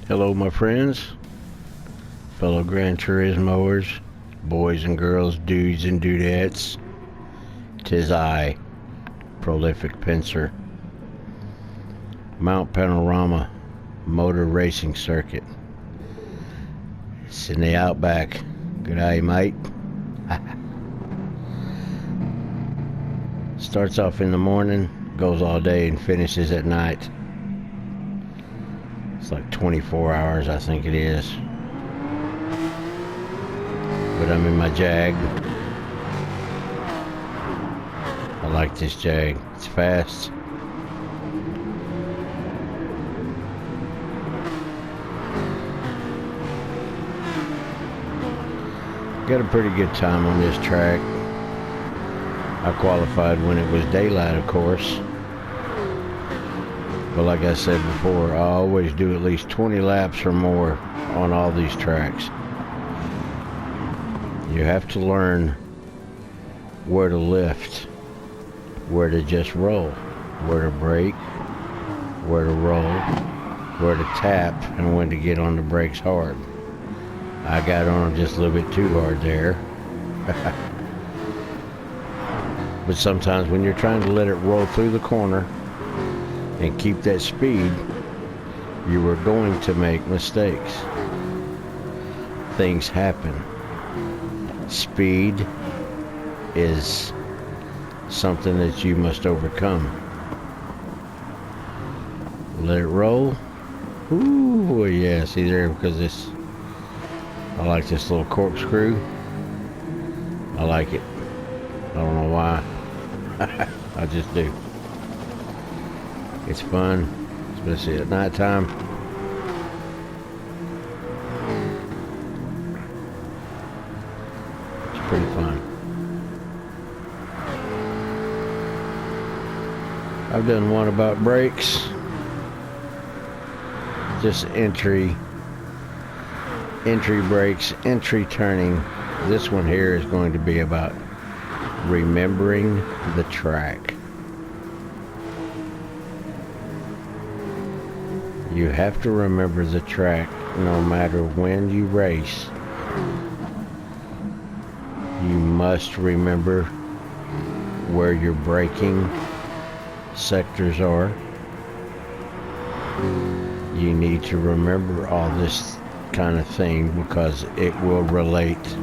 Hello, my friends, fellow Gran Turismoers, boys and girls, dudes and dudettes. 'Tis I, prolific pincer. Mount Panorama Motor Racing Circuit. It's in the Outback. Good eye, mate. Starts off in the morning, goes all day, and finishes at night. It's like 24 hours, I think it is. But I'm in my Jag. I like this Jag. It's fast. Got a pretty good time on this track. I qualified when it was daylight, of course. But like I said before, I always do at least 20 laps or more on all these tracks. You have to learn where to lift, where to just roll, where to brake, where to roll, where to tap, and when to get on the brakes hard. I got on them just a little bit too hard there. But sometimes when you're trying to let it roll through the corner and keep that speed, you are going to make mistakes. Things happen. Speed is something that you must overcome. Let it roll. Ooh, yeah, see there, because this, I like this little corkscrew. I like it. I don't know why. I just do. It's fun, especially at nighttime. It's pretty fun. I've done one about brakes. Just entry brakes, entry turning. This one here is going to be about remembering the track. You have to remember the track no matter when you race. You must remember where your braking sectors are. You need to remember all this kind of thing because it will relate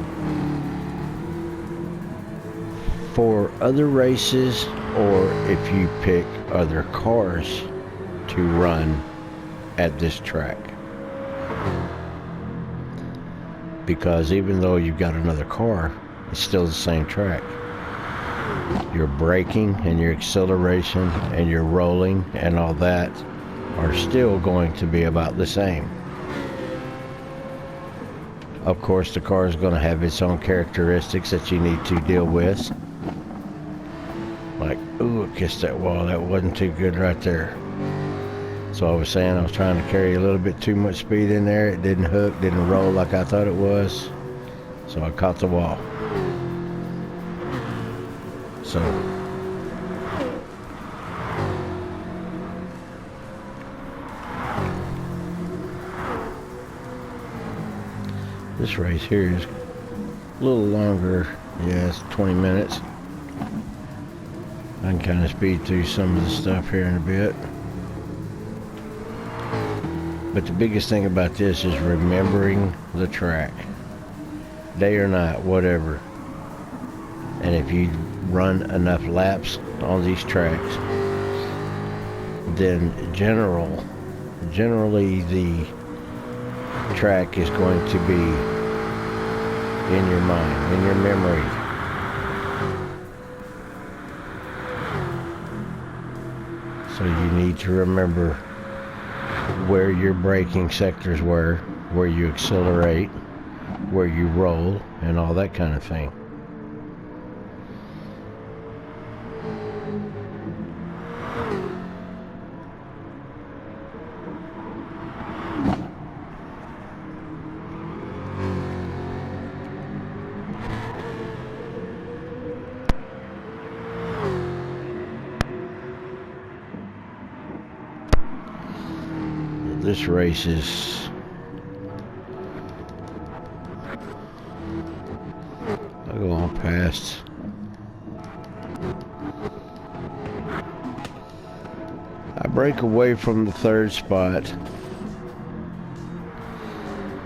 for other races, or if you pick other cars to run at this track. Because even though you've got another car, it's still the same track. Your braking and your acceleration and your rolling and all that are still going to be about the same. Of course, the car is going to have its own characteristics that you need to deal with. Like, ooh, I kissed that wall. That wasn't too good right there. So I was saying I was trying to carry a little bit too much speed in there. It didn't hook, didn't roll like I thought it was. So I caught the wall. So this race here is a little longer. Yeah, it's 20 minutes. I can kind of speed through some of the stuff here in a bit. But the biggest thing about this is remembering the track. Day or night, whatever. And if you run enough laps on these tracks, then generally the track is going to be in your mind, in your memory. So you need to remember where your braking sectors were, where you accelerate, where you roll, and all that kind of thing. This race is honest. I break away from the third spot,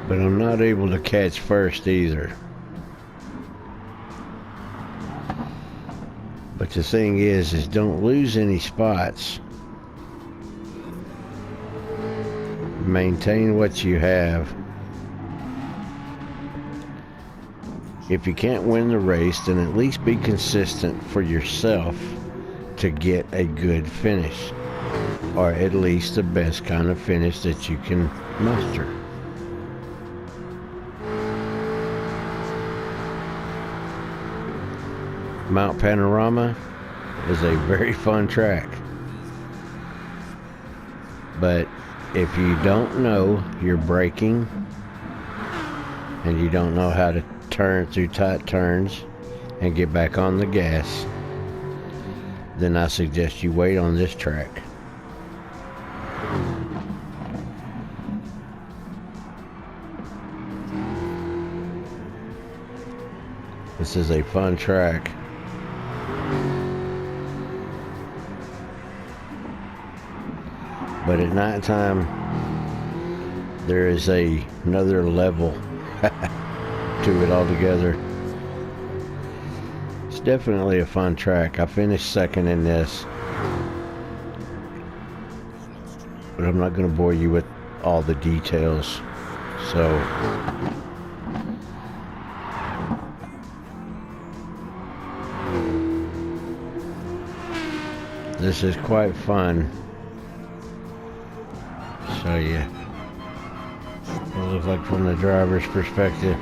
but I'm not able to catch first either. But the thing is don't lose any spots. Maintain what you have. If you can't win the race, then at least be consistent for yourself to get a good finish, or at least the best kind of finish that you can muster. Mount Panorama is a very fun track, but if you don't know your braking and you don't know how to turn through tight turns and get back on the gas, then I suggest you wait on this track. This is a fun track. But at nighttime, there is another level to it altogether. It's definitely a fun track. I finished second in this, but I'm not going to bore you with all the details. So this is quite fun. Show you what it looks like from the driver's perspective.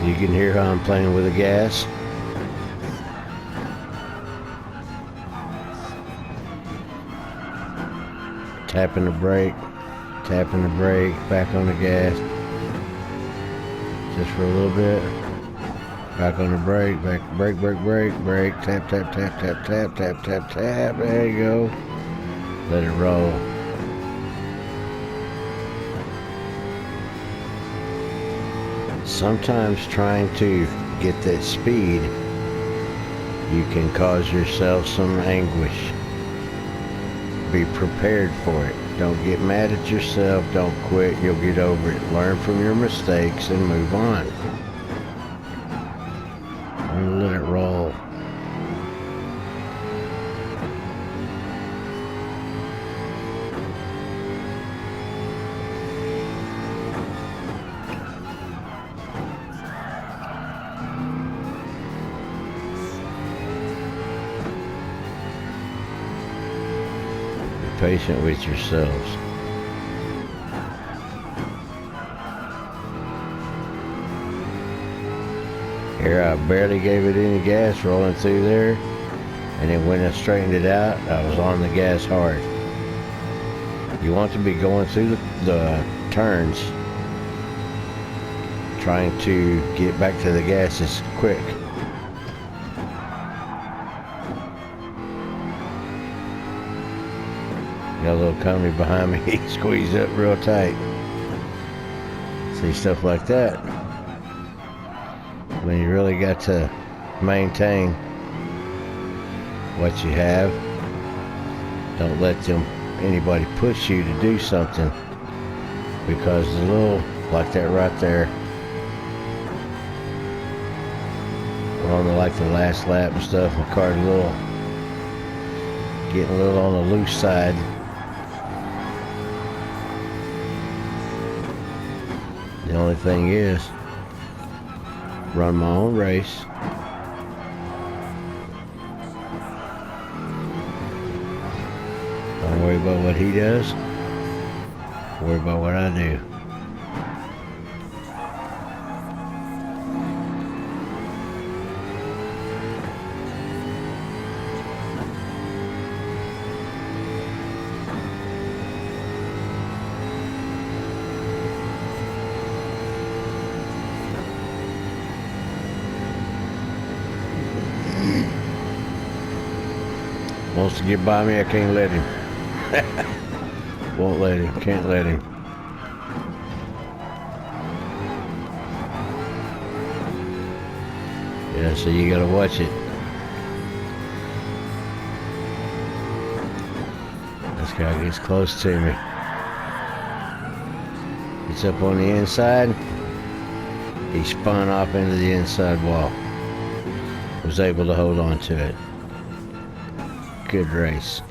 You can hear how I'm playing with the gas. Tapping the brake, back on the gas. Just for a little bit. Back on the brake, brake, tap, tap, tap, tap, tap, tap, tap, tap. There you go. Let it roll. Sometimes trying to get that speed, you can cause yourself some anguish. Be prepared for it. Don't get mad at yourself. Don't quit. You'll get over it. Learn from your mistakes and move on. And let it roll. Patient with yourselves. Here I barely gave it any gas rolling through there, and then when I straightened it out, I was on the gas hard. You want to be going through the turns, trying to get back to the gas as quick. Got a little company behind me. He squeezed up real tight. See, stuff like that. When you really got to maintain what you have. Don't let anybody push you to do something, because a little like that right there, on the last lap and stuff, my car's getting a little on the loose side. The only thing is, run my own race. Don't worry about what he does. Worry about what I do. Wants to get by me, I can't let him. Won't let him, can't let him. Yeah, so you gotta watch it. This guy gets close to me. It's up on the inside. He spun off into the inside wall. Was able to hold on to it. Good race.